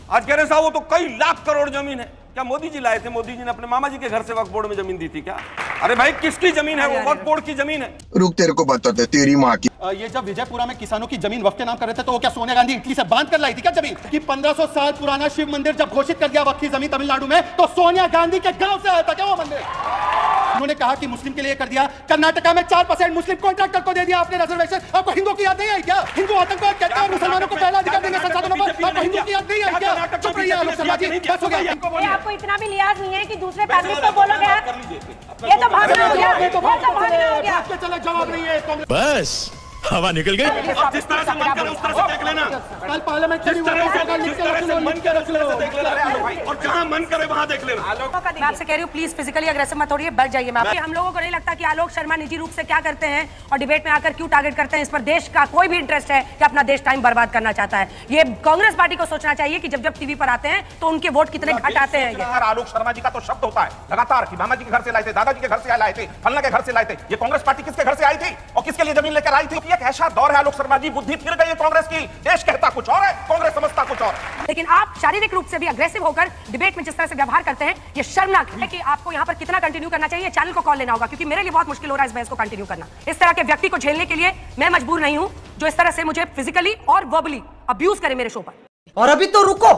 आज कह रहे साहब वो तो कई लाख करोड़ जमीन है। क्या मोदी जी लाए थे? मोदी जी ने अपने मामा जी के घर से वक्फ बोर्ड में जमीन दी थी क्या? अरे भाई किसकी जमीन है वो? वक्फ बोर्ड की जमीन है। रुक तेरे को बताते तेरी माँ की। ये जब विजयपुरा में किसानों की जमीन वक्फ के नाम कर रहे थे तो वो क्या सोनिया गांधी इटली से बांध कर लाई थी क्या जमीन? कि 1500 साल पुराना शिव मंदिर जब घोषित कर दिया वक्फ की जमीन तमिलनाडु में तो सोनिया गांधी के गांव से आया था क्या वो मंदिर? उन्होंने कहा कि मुस्लिम के लिए कर दिया। कर्नाटका में 4% मुस्लिम कॉन्ट्रैक्टर को दे दिया आपने रिजर्वेशन। आपको हिंदू की याद नहीं आई क्या? हिंदू आतंकवाद कहते हैं मुसलमानों को पहला अधिकार देंगे संसाधनों पर। आपको हिंदू की याद नहीं आई क्या? चुप रहिए आलोक शर्मा जी, बस हो गया। आपको इतना भी लिहाज नहीं है कि दूसरे पैनलिस्ट को बोलोगे ये तो भागना हो गया, ये तो भागना हो गया। चलो जवाब नहीं है बस हवा निकल गई। अब जिस तरह से मन करे उस तरह से देख लेना। कल पार्लियामेंट जिस तरह से मन करे उस तरह से देख लेना और जहां मन करे वहां देख लेना। मैं आपसे कह रही हूँ प्लीज फिजिकली अग्रेसिव मत होइए, बैठ जाइए। मैं हम लोगों को नहीं लगता कि आलोक शर्मा निजी रूप से क्या करते हैं और डिबेट में आकर क्यों टारगेट करते हैं। इस पर देश का कोई भी इंटरेस्ट है कि अपना देश टाइम बर्बाद करना चाहता है। ये कांग्रेस पार्टी को सोचना चाहिए कि जब जब टीवी पर आते हैं तो उनके वोट कितने घट आते हैं। आलोक शर्मा जी का तो शब्द होता है लगातार कि मामा जी के घर से लाए थे, दादाजी के घर से लाए थे, फलना के घर से लाए थे। ये कांग्रेस पार्टी किसके घर से आई थी और किसके लिए जमीन लेकर आई थी? एक ऐसा दौर है आलोक शर्मा जी, बुद्धि फिर गई है कांग्रेस की। देश कहता कुछ और है, कांग्रेस समझता कुछ और। लेकिन आप शारीरिक रूप से भी अग्रेसिव होकर डिबेट में जिस तरह से व्यवहार करते हैं ये शर्मनाक है कि आपको यहाँ पर कितना कंटिन्यू करना चाहिए। चैनल को कॉल लेना होगा क्योंकि मेरे लिए बहुत मुश्किल हो रहा है इस बहस को कंटिन्यू करना। इस तरह के व्यक्ति को झेलने के लिए मैं मजबूर नहीं हूं जो इस तरह से मुझे फिजिकली और वर्बली अब्यूज करे मेरे शो पर। और अभी तो रुको,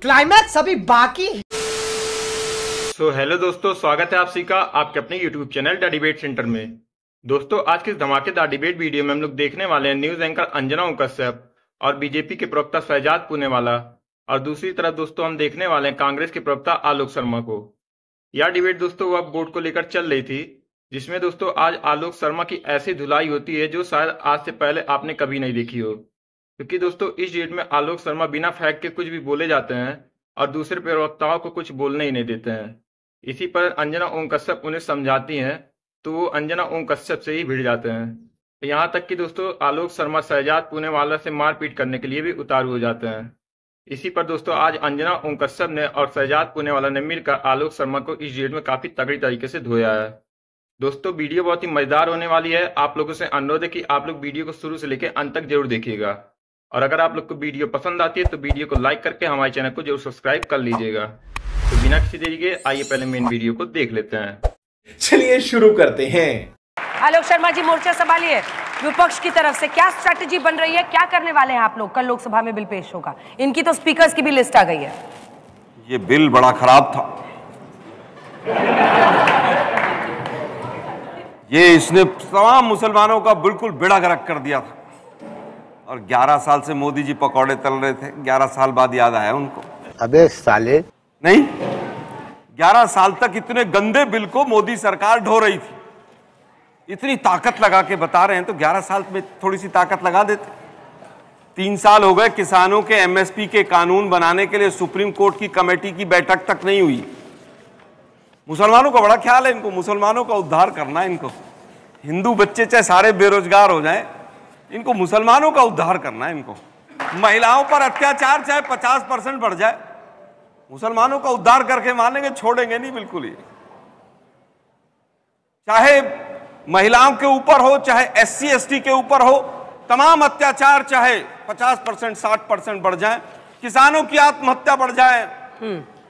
क्लाइमैक्स अभी बाकी। तो हेलो दोस्तों, स्वागत है आप सभी का आपके अपने YouTube channel the debate centre में। दोस्तों आज के इस धमाकेदार डिबेट वीडियो में हम लोग देखने वाले हैं न्यूज एंकर अंजना ओम कश्यप और बीजेपी के प्रवक्ता शहजाद पूनेवाला, और दूसरी तरफ दोस्तों हम देखने वाले हैं कांग्रेस के प्रवक्ता आलोक शर्मा को। यह डिबेट दोस्तों वह वोट को लेकर चल रही थी जिसमें दोस्तों आज आलोक शर्मा की ऐसी धुलाई होती है जो शायद आज से पहले आपने कभी नहीं देखी हो। क्योंकि दोस्तों इस डिबेट में आलोक शर्मा बिना फैक्ट के कुछ भी बोले जाते हैं और दूसरे प्रवक्ताओं को कुछ बोलने ही नहीं देते हैं। इसी पर अंजना ओम कश्यप उन्हें समझाती हैं तो वो अंजना ओम कश्यप से ही भिड़ जाते हैं। यहाँ तक कि दोस्तों आलोक शर्मा शहजाद पूनेवाला से मारपीट करने के लिए भी उतारू हो जाते हैं। इसी पर दोस्तों आज अंजना ओम कश्यप ने और शहजाद पूनेवाला ने मिलकर आलोक शर्मा को इस डिबेट में काफी तगड़ी तरीके से धोया है। दोस्तों वीडियो बहुत ही मजेदार होने वाली है। आप लोगों से अनुरोध है कि आप लोग वीडियो को शुरू से लेकर अंत तक जरूर देखिएगा, और अगर आप लोग को वीडियो पसंद आती है तो वीडियो को लाइक करके हमारे चैनल को जरूर सब्सक्राइब कर लीजिएगा। तो बिना किसी देरी के आइए पहले मेन वीडियो को देख लेते हैं। चलिए शुरू करते हैं। आलोक शर्मा जी मोर्चा संभालिए। विपक्ष की तरफ से क्या स्ट्रैटेजी बन रही है, क्या करने वाले हैं आप लोग? कल लोकसभा में बिल पेश होगा, इनकी तो स्पीकर्स की भी लिस्ट आ गई है। ये बिल बड़ा खराब था। ये इसने तमाम मुसलमानों का बिल्कुल बेड़ा गर्क कर दिया था। और 11 साल से मोदी जी पकौड़े तल रहे थे, 11 साल बाद याद आया उनको। अबे साले नहीं, 11 साल तक इतने गंदे बिल को मोदी सरकार ढो रही थी। इतनी ताकत लगा के बता रहे हैं तो 11 साल में थोड़ी सी ताकत लगा देते। 3 साल हो गए किसानों के एमएसपी के कानून बनाने के लिए सुप्रीम कोर्ट की कमेटी की बैठक तक नहीं हुई। मुसलमानों का बड़ा ख्याल है इनको, मुसलमानों का उद्धार करना है इनको। हिंदू बच्चे चाहे सारे बेरोजगार हो जाएं, इनको मुसलमानों का उद्धार करना है इनको। महिलाओं पर अत्याचार चाहे 50% बढ़ जाए, मुसलमानों का उद्धार करके मानेंगे, छोड़ेंगे नहीं बिल्कुल ही। चाहे महिलाओं के ऊपर हो, चाहे SC ST के ऊपर हो, तमाम अत्याचार चाहे 50% 60% बढ़ जाए, किसानों की आत्महत्या बढ़ जाए,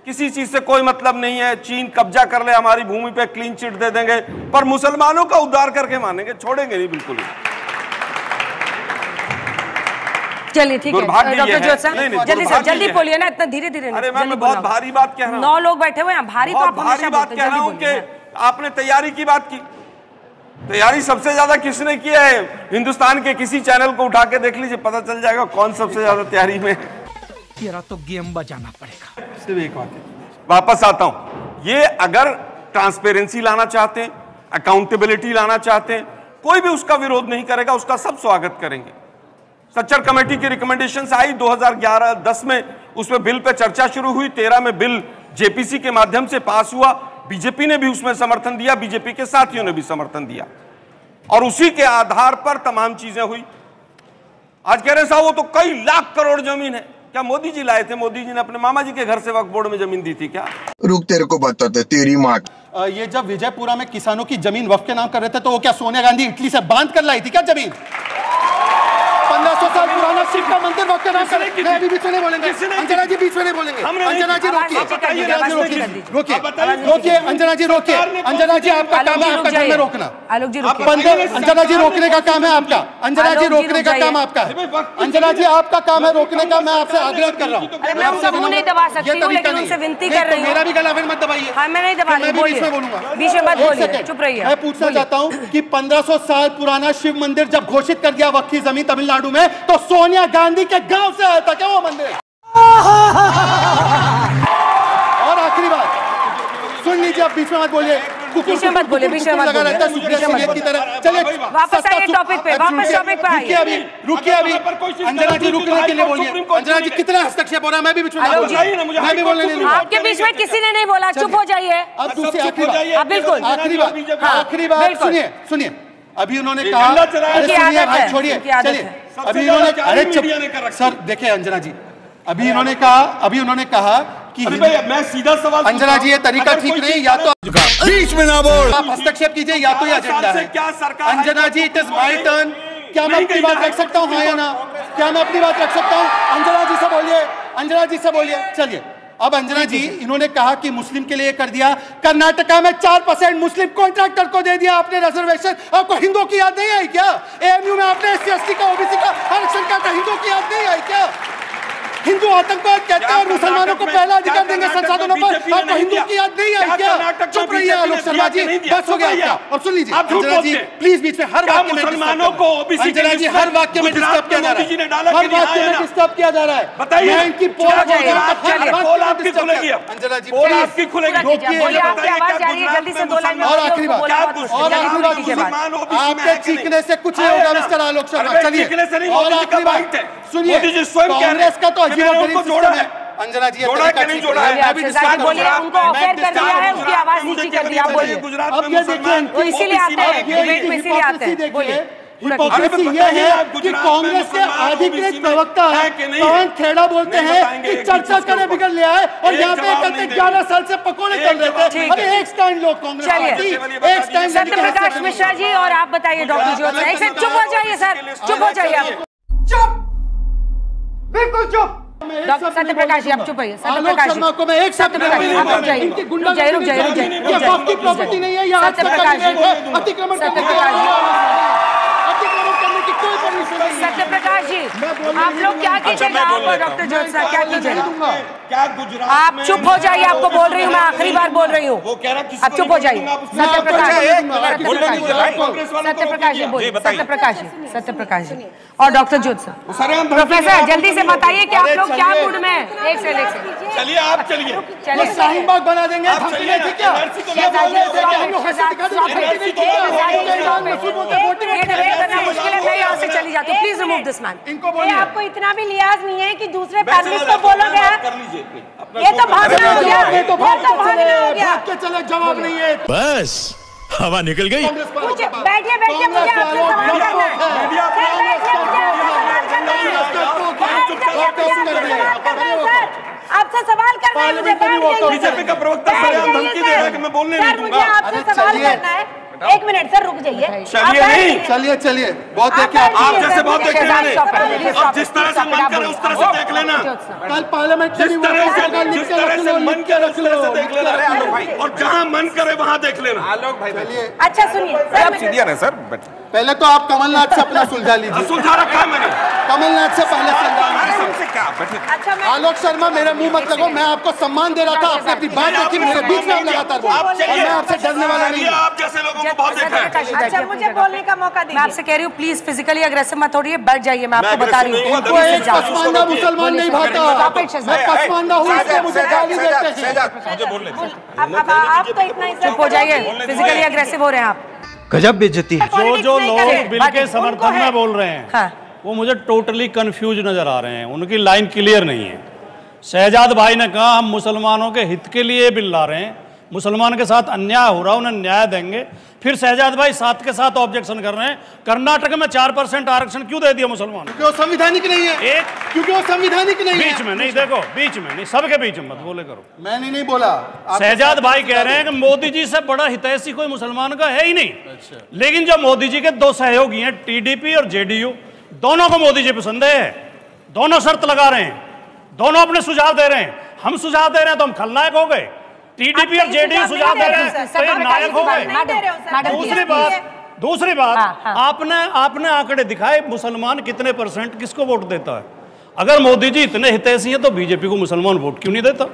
किसी चीज से कोई मतलब नहीं है। चीन कब्जा कर ले हमारी भूमि पे, क्लीन चिट दे देंगे, पर मुसलमानों का उद्धार करके मानेंगे, छोड़ेंगे नहीं बिल्कुल ही। चलिए ठीक है डॉक्टर जोशी, जल्दी से जल्दी बोलिए ना, इतना धीरे धीरे। अरे मैं बहुत भारी बात कह रहा हूँ। 9 लोग बैठे हुए हैं, भारी तो आप भारी बात कह रहा हूँ कि आपने तैयारी की बात की। तैयारी सबसे ज्यादा किसने किया है? हिंदुस्तान के किसी चैनल को उठा के देख लीजिए, पता चल जाएगा कौन सबसे ज्यादा तैयारी में। तेरा तो गेम बजाना पड़ेगा। सिर्फ एक बात है, वापस आता हूं। ये अगर ट्रांसपेरेंसी लाना चाहते हैं, अकाउंटेबिलिटी लाना चाहते हैं, कोई भी उसका विरोध नहीं करेगा, उसका सब स्वागत करेंगे। सच्चर कमेटी की रिकमेंडेशंस आई 2011-10 में, उसमें बिल पे चर्चा शुरू हुई। 13 में बिल जेपीसी के माध्यम से पास हुआ। बीजेपी ने भी उसमें समर्थन दिया, बीजेपी के साथियों ने भी समर्थन दिया, और उसी के आधार पर तमाम चीजें हुई। आज कह रहे साहब वो तो कई लाख करोड़ जमीन है। क्या मोदी जी लाए थे? मोदी जी ने अपने मामा जी के घर से वक्फ बोर्ड में जमीन दी थी क्या? रुक तेरे को बताते तेरी माँ की। ये जब विजयपुरा में किसानों की जमीन वक्फ के नाम कर रहे थे तो वो क्या सोनिया गांधी इटली से बांध कर लाई थी क्या जमीन? 1500 साल पुराना शिव का मंदिर वक्त के नाम पर मैं अभी बीच में नहीं बोलेंगे। अंजना जी बीच में नहीं बोलेंगे। अंजना जी रोकिए, रोकिए अंजना जी रोकिए। अंजना जी आपका काम है आपका घर में रोकना। आलोक जी अंजना जी रोकने का काम है आपका। अंजना जी रोकने का काम आपका है। अंजना जी आपका काम है रोकने का। मैं आपसे आग्रह कर रहा हूँ। मैं उनका मुंह नहीं दबा सकती हूँ, लेकिन उनसे विनती कर रही हूँ। मेरा भी गला फिर मत दबाइए। हाँ, मैं नहीं दबा रही, मैं बीच में बोलूंगा। बीच में मत बोलिए, चुप रहिए। मैं पूछना चाहता हूँ कि 1500 साल पुराना शिव मंदिर जब घोषित कर दिया वक्फ की जमीन तमिलनाडु में, तो सोनिया गांधी के गांव से आया था क्या वो मंदिर? और आखिरी बात सुन लीजिए, आप बीच में मत बोलिए। बीच में मत बोलिए, बीच में मत बोलिए। की तरह चलिए वापस आइए टॉपिक पे, वापस टॉपिक पे आइए। रुकिए अभी अंजना जी रुकने के लिए बोलिए। अंजना जी कितना हस्तक्षेप हो रहा है? मैं भी बीच में आलोक जी, मैं भी बोलने नहीं। आपके बीच में किसी ने नहीं बोला, चुप हो जाइए। अब दूसरी आखिरी बात, बिल्कुल आखिरी बात सुनिए। अभी उन्होंने कहा, अरे सुनिए भाई छोड़िए, चलिए। अभी उन्होंने, अरे चुप सर, देखिए अंजना जी, अभी उन्होंने कहा कि मैं सीधा सवाल, अंजना जी ये तरीका ठीक नहीं, या तो बीच में ना बोल, आप हस्तक्षेप कीजिए या तो ये एजेंडा है। क्या सरकार, अंजना जी इट इज माय टर्न। क्या मैं अपनी बात रख सकता हूँ, हाँ या ना? क्या मैं अपनी बात रख सकता हूँ? अंजना जी से बोलिए, अंजना जी से बोलिए। चलिए अब अंजना जी, इन्होंने कहा कि मुस्लिम के लिए कर दिया। कर्नाटका में 4% मुस्लिम कॉन्ट्रैक्टर को दे दिया आपने रिजर्वेशन। आपको हिंदुओं की याद नहीं आई क्या? एएमयू में आपने SC ST का OBC का आरक्षण काटा, हिंदुओं की याद नहीं आई क्या? हिंदू आतंकवाद कहते हैं और मुसलमानों को पहला अधिकार देंगे संसाधनों पर। आपको हिंदू की याद नहीं आई क्या? चुप रहिए आलोक शर्मा जी, बस हो गया आपका। और सुन लीजिए अंजना जी प्लीज, बीच में हर वाक्य में मुसलमानों को अंजना जी हर वाक्य में डिस्टर्ब किया जा रहा है, हर वाक्य में डिस्टर्ब किया जा रहा है। बताइए मैं इनकी पोल आपकी खुलेगी। अंजना जी पोल आपकी खुलेगी, जल्दी से 2 लाइन। और आखिरी बात, आपके चीखने से कुछ नहीं होगा मिस्टर आलोक शर्मा। चलिए और आखिरी बात सुनिए, कांग्रेस का तो अंजना जी जोड़ा है, बोलिए। उनको ऑफर कर दिया है, उनकी आवाज नीचे कर दी, आप बोलिए। अब ये देखिए, इसीलिए आते हैं डिबेट में, इसीलिए आते हैं, बोलिए। हिपोक्रेसी ये है कि कांग्रेस के अधिकृत प्रवक्ता पवन खेड़ा बोलते हैं कि चर्चा करे बिगड़ लिया है, और यहाँ पे कहते 11 साल से पकोड़े चल रहे थे। अरे एक स्टैंड लोग कांग्रेस पार्टी, एक स्टैंड। सत्यप्रकाश मिश्रा जी और आप बताइए डॉक्टर ज्योत्सना। एक सेकंड चुप हो जाइए सर, चुप हो जाइए आप, चुप, बिल्कुल चुप। डॉक्टर सत्यप्रकाश जी आप चुप रहिए। सत्यप्रकाश शर्मा को मैं एक शब्द रुक जाइए, रुक जाइए। प्रॉपर्टी नहीं है, यहाँ सत्यप्रकाश जी, अतिक्रमण सत्यप्रकाश जी, आप लोग क्या कीजिएगा? आप और डॉक्टर ज्योत्सना क्या कीजिएगा? क्या गुजरात, आप चुप हो जाइए, आपको बोल रही हूँ मैं, आखिरी बार बोल रही हूँ, आप चुप हो जाइए। सत्यप्रकाश जी बोलिए, सत्यप्रकाश जी और डॉक्टर ज्योत्सना। प्रोफेसर जल्दी से बताइए कि आप लोग क्या मूड में? एक से चलिए आप चलिए, शाहीन बाग बना देंगे मुश्किल है, मैं यहाँ से चली जाती हूँ। Please remove this man. इनको बोलिए, आपको इतना भी लिहाज नहीं है कि दूसरे पैनलिस्ट को बोलोगे। ये तो भागना हो गया, ये तो भागना हो गया। चले जवाब नहीं है, बस हवा निकल गई। बैठिए बैठिए, मुझे आपसे सवाल करना है। आपसे सवाल करना है मुझे। बीजेपी का प्रवक्ता सरेआम धमकी दे रहा है कि मैं बोलने नहीं दूंगा। मुझे आपसे सवाल करना है। एक मिनट सर, रुक जाइए। चलिए नहीं, चलिए बहुत देखिए, आप जैसे बहुत देख लेने, अब जिस तरह से मन करे उस तरह से देख लेना। कल पार्लियामेंट जिस तरह से मन करे उस तरह से देख लेना, और जहाँ मन करे वहाँ देख लेना। आलोक भाई अच्छा सुनिए, सीनियर है सर, पहले तो आप कमलनाथ से अपना सुलझा लीजिए। सुलझा रखा है मैंने, कमलनाथ से पहले क्या? आलोक शर्मा मेरे मुंह मत लगो, मैं आपको सम्मान दे रहा था, आपने अपनी बात रखी, मेरे बीच में आप लगातार बोल, और मैं आपसे डरने वाला नहीं हूं। आप जैसे लोगों को बहुत देखा है। अच्छा मुझे बोलने का मौका दीजिए। मैं आपसे कह रही हूँ प्लीज फिजिकली अग्रेसिव मत हो रही है, बैठ जाइए, मैं आपको बता रही हूँ। इनको एक पसमानदा मुसलमान नहीं भाता, मैं पसमानदा हूँ, इसलिए मुझे गाली देते हैं। मुझे बोलने दो। अब आप तो इतना चुप हो जाइए, फिजिकली अग्रेसिव हो रहे हैं आप। गजब बेइज्जती है। जो लोग बिल के समर्थन में बोल रहे हैं, हाँ। वो मुझे टोटली कंफ्यूज नजर आ रहे हैं, उनकी लाइन क्लियर नहीं है। शहजाद भाई ने कहा हम मुसलमानों के हित के लिए बिल ला रहे हैं, मुसलमान के साथ अन्याय हो रहा है उन्हें न्याय देंगे। फिर शहजाद भाई साथ के साथ ऑब्जेक्शन कर रहे हैं, कर्नाटक में 4% आरक्षण क्यों दे दिया मुसलमान? क्योंकि वो संवैधानिक नहीं है, क्योंकि वो संवैधानिक नहीं है। बीच में नहीं, देखो बीच में नहीं, सबके बीच में मत बोले करो। मैंने नहीं बोला, शहजाद भाई कह रहे हैं कि मोदी जी से बड़ा हितैषी कोई मुसलमान का है ही नहीं। लेकिन जो मोदी जी के 2 सहयोगी हैं, TDP और JDU, दोनों को मोदी जी पसंद है। दोनों शर्त लगा रहे हैं, दोनों अपने सुझाव दे रहे हैं। हम सुझाव दे रहे हैं तो हम खलनायक हो गए, टीडीपी और जेडीयू सुझाव दे रहे हैं तो ये नायक हो गए। दूसरी बात आपने आंकड़े दिखाए मुसलमान कितने % किसको वोट देता है। अगर मोदी जी इतने हितैषी हैं तो बीजेपी को मुसलमान वोट क्यों नहीं देता?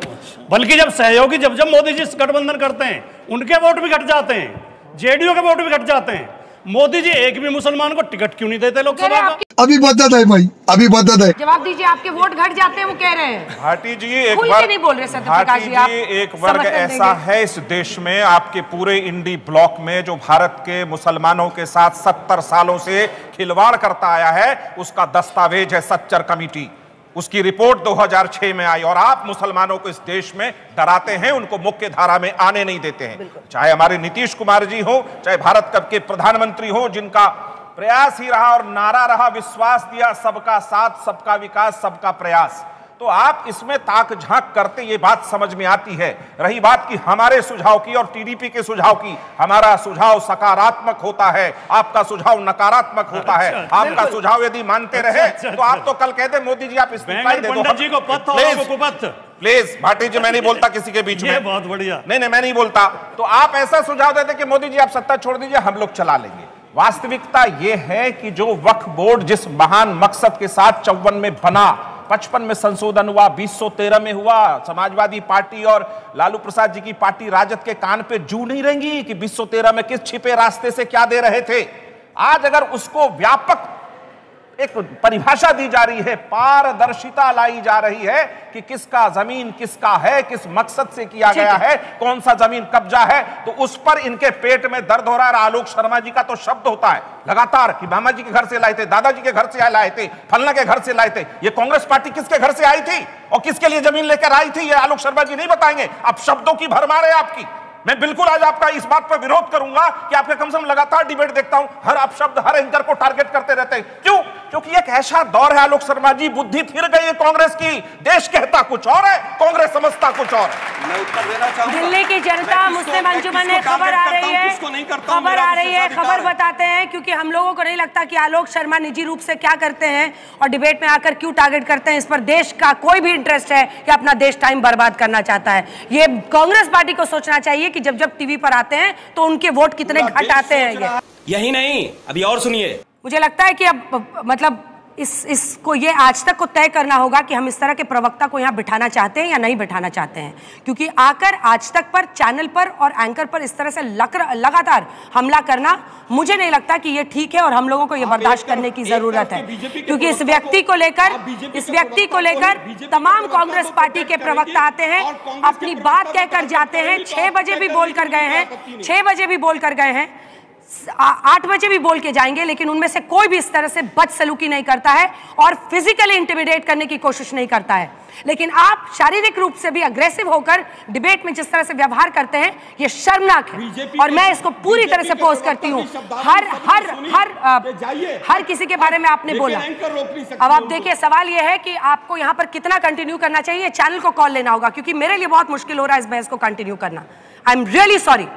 बल्कि जब सहयोगी जब मोदी जी गठबंधन करते हैं उनके वोट भी घट जाते हैं, जेडीयू के वोट भी घट जाते हैं। मोदी जी एक भी मुसलमान को टिकट क्यों नहीं देते लोकसभा का? अभी बदत है भाई, अभी बदत है। जवाब दीजिए, आपके वोट घट जाते हैं वो कह रहे हैं। भाटी जी एक वर्ग नहीं बोल रहे भाटी जी एक वर्ग ऐसा है इस देश में, आपके पूरे इंडी ब्लॉक में, जो भारत के मुसलमानों के साथ 70 सालों से खिलवाड़ करता आया है। उसका दस्तावेज है सच्चर कमेटी, उसकी रिपोर्ट 2006 में आई। और आप मुसलमानों को इस देश में डराते हैं, उनको मुख्य धारा में आने नहीं देते हैं। चाहे हमारे नीतीश कुमार जी हो, चाहे भारत के प्रधानमंत्री हो, जिनका प्रयास ही रहा और नारा रहा, विश्वास दिया सबका साथ, सबका विकास, सबका प्रयास। तो आप इसमें ताक झांक करते, ये बात समझ में आती है। रही बात कि हमारे सुझाव की और टीडीपी के सुझाव की, हमारा सुझाव सकारात्मक होता है, आपका सुझाव नकारात्मक होता है। आपका सुझाव यदि मानते रहे तो आप तो कल कहते मोदी जी आप इस्तीफा दे दो। प्लीज भाटी जी, मैं नहीं बोलता किसी के बीच में, बहुत बढ़िया। नहीं मैं नहीं बोलता। तो आप ऐसा सुझाव देते कि मोदी जी आप सत्ता छोड़ दीजिए, हम लोग चला लेंगे। वास्तविकता यह है कि जो वक्फ बोर्ड जिस महान मकसद के साथ 54 में बना, 55 में संशोधन हुआ, 2013 में हुआ, समाजवादी पार्टी और लालू प्रसाद जी की पार्टी राजद के कान पे जू नहीं रहेंगी कि 2013 में किस छिपे रास्ते से क्या दे रहे थे। आज अगर उसको व्यापक एक परिभाषा दी जा रही है, पारदर्शिता लाई जा रही है कि किसका जमीन किसका है, किस मकसद से किया गया है, कौन सा जमीन कब्जा है, तो उस पर इनके पेट में दर्द हो रहा है। आलोक शर्मा जी का तो शब्द होता है लगातार कि मामा जी के घर से लाए थे, दादाजी के घर से लाए थे, फलना के घर से लाए थे। ये कांग्रेस पार्टी किसके घर से आई थी और किसके लिए जमीन लेकर आई थी, ये आलोक शर्मा जी नहीं बताएंगे। अब शब्दों की भरमार है आपकी। मैं बिल्कुल आज आपका इस बात पर विरोध करूंगा कि आपके कम से कम लगातार डिबेट देखता हूं, हर अपशब्द हर एंकर को टारगेट करते रहते हैं। क्यों? क्योंकि एक ऐसा दौर है आलोक शर्मा जी, बुद्धि फिर गई है कांग्रेस की। देश कहता कुछ और है, कांग्रेस समझता कुछ और। मैं उत्तर देना चाहूंगा। दिल्ली की जनता, मुस्लिम अंजुमन में खबर आ रही है, खबर बताते हैं, क्योंकि हम लोगों को नहीं लगता कि आलोक शर्मा निजी रूप से क्या करते हैं और डिबेट में आकर क्यों टारगेट करते हैं। इस पर देश का कोई भी इंटरेस्ट है कि अपना देश टाइम बर्बाद करना चाहता है। ये कांग्रेस पार्टी को सोचना चाहिए कि जब जब टीवी पर आते हैं तो उनके वोट कितने घट आते हैं। यही नहीं, अभी और सुनिए। मुझे लगता है कि अब मतलब इसको ये आज तक को तय करना होगा कि हम इस तरह के प्रवक्ता को यहाँ बिठाना चाहते हैं या नहीं बिठाना चाहते हैं, क्योंकि आकर आज तक पर चैनल पर और एंकर पर इस तरह से लगातार हमला करना मुझे नहीं लगता कि ये ठीक है और हम लोगों को ये बर्दाश्त करने की जरूरत है। क्योंकि इस व्यक्ति को लेकर तमाम कांग्रेस पार्टी के प्रवक्ता आते हैं, अपनी बात कहकर जाते हैं, 6 बजे भी बोल कर गए हैं, 6 बजे भी बोल कर गए हैं, 8 बजे भी बोल के जाएंगे, लेकिन उनमें से कोई भी इस तरह से बदसलूकी नहीं करता है और फिजिकली इंटिमिडेट करने की कोशिश नहीं करता है। लेकिन आप शारीरिक रूप से भी अग्रेसिव होकर डिबेट में जिस तरह से व्यवहार करते हैं, ये शर्मनाक है और मैं इसको पूरी तरह से पोस्ट करती हूँ। हर किसी के बारे में आपने बोला। अब आप देखिए, सवाल यह है कि आपको यहाँ पर कितना कंटिन्यू करना चाहिए, चैनल को कॉल लेना होगा, क्योंकि मेरे लिए बहुत मुश्किल हो रहा है इस बहस को कंटिन्यू करना। I am really sorry.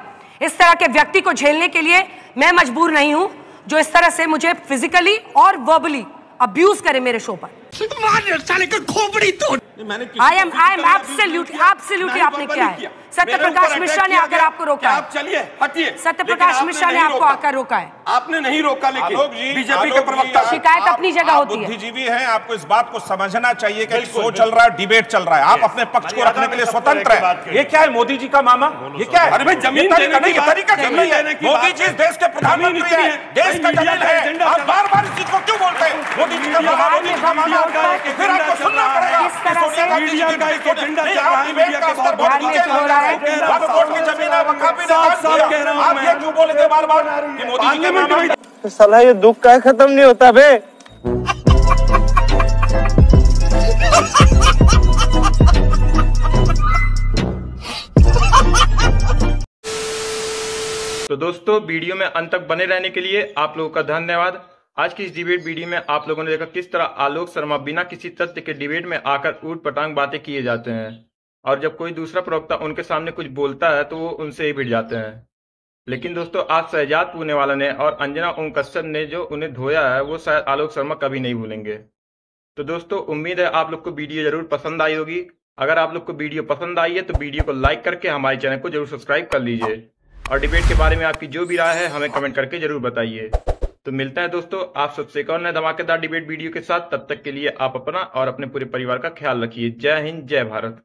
इस तरह के व्यक्ति को झेलने के लिए मैं मजबूर नहीं हूं, जो इस तरह से मुझे फिजिकली और वर्बली अब्यूज करे मेरे शो पर। साले का खोपड़ी तोड़। आई एम एब्सोल्युटली आपने क्या है? सत्यप्रकाश मिश्रा ने आकर आपको रोका है। चलिए हटिए। सत्यप्रकाश मिश्रा ने आपको आकर रोका है। आपने नहीं रोका, लेकिन बीजेपी के प्रवक्ता। शिकायत अपनी जगह होती है। बुद्धिजीवी हैं, आपको इस बात को समझना चाहिए कि शो चल रहा है, डिबेट चल रहा है, आप अपने पक्ष को रखने के लिए स्वतंत्र है। ये क्या है, मोदी जी का मामा? ये क्या है? अरे भाई, जमीन तरीका मोदी जी देश के प्रधानमंत्री है, देश का जमीन है, आप बार-बार इस चीज को क्यों बोलते हैं? मोदी जी का मामा, फिर आपको सुनना पड़ेगा। मीडिया का एक एजेंडा चल रहा है, मीडिया का स्तर बहुत नीचे हो रहा है। वक्फ की जमीन है, वकाफी ने आप ये क्यों बोलते बार-बार कि मोदी जी के मामा? साला ये दुख का खत्म नहीं होता बे। तो दोस्तों, वीडियो में अंत तक बने रहने के लिए आप लोगों का धन्यवाद। आज की इस डिबेट वीडियो में आप लोगों ने देखा किस तरह आलोक शर्मा बिना किसी तथ्य के डिबेट में आकर ऊट पटांग बातें किए जाते हैं, और जब कोई दूसरा प्रवक्ता उनके सामने कुछ बोलता है तो वो उनसे ही भिड़ जाते हैं। लेकिन दोस्तों, आज शहजाद पूनेवाला ने और अंजना ओम कश्यप ने जो उन्हें धोया है, वो शायद आलोक शर्मा कभी नहीं भूलेंगे। तो दोस्तों उम्मीद है आप लोग को वीडियो जरूर पसंद आई होगी। अगर आप लोग को वीडियो पसंद आई है तो वीडियो को लाइक करके हमारे चैनल को जरूर सब्सक्राइब कर लीजिए और डिबेट के बारे में आपकी जो भी राय है हमें कमेंट करके जरूर बताइए। तो मिलता है दोस्तों आप सबसे एक और नए धमाकेदार डिबेट वीडियो के साथ। तब तक के लिए आप अपना और अपने पूरे परिवार का ख्याल रखिए। जय हिंद, जय भारत।